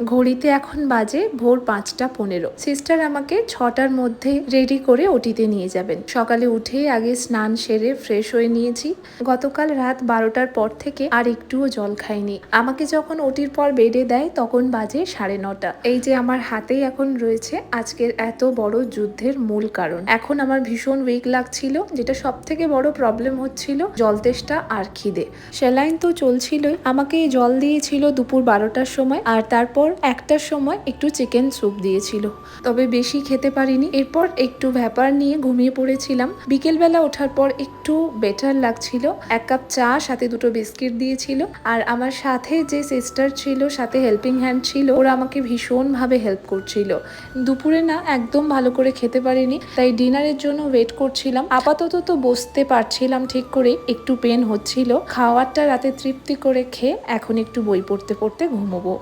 ঘড়িতে এখন বাজে ভোর 5:15। সিস্টার আমাকে 6টার মধ্যে রেডি করে ওটিতে নিয়ে যাবেন। সকালে উঠেই আগে স্নান সেরে ফ্রেশ হয়ে নিয়েছি। গতকাল রাত 12টার পর থেকে আর একটুও জল খাইনি। আমাকে যখন ওটির পর বেডে দেয় তখন বাজে 9:30। এই যে আমার হাতেই এখন রয়েছে আজকের এত বড় যুদ্ধের মূল কারণ। এখন আমার ভীষণ উইক লাগছিল, যেটা সব থেকে বড় প্রবলেম হচ্ছিল জল তেষ্টা আর খিদে। স্যালাইন তো চলছিলই, আমাকে জল দিয়েছিল দুপুর 12টার সময়, আর তারপর 1টার সময় একটু চিকেন স্যুপ দিয়েছিল। তবে বেশি খেতে পারিনি। এরপর একটু ভ্যাপার নিয়ে ঘুমিয়ে পড়েছিলাম। বিকেলবেলা ওঠার পর একটু বেটার লাগছিল। 1 কাপ চা, সাথে 2টো বিস্কিট দিয়েছিল। আর আমার সাথে যে সিস্টার ছিল, সাথে হেল্পিং হ্যান্ড ছিল, ওরা আমাকে ভীষণভাবে হেল্প করছিল। দুপুরে না একদম ভালো করে খেতে পারিনি, তাই ডিনারের জন্য ওয়েট করছিলাম। আপাতত তো বসতে পারছিলাম ঠিক করে, একটু পেন হচ্ছিল। খাওয়ারটা রাতে তৃপ্তি করে খেয়ে এখন একটু বই পড়তে পড়তে ঘুমোবো।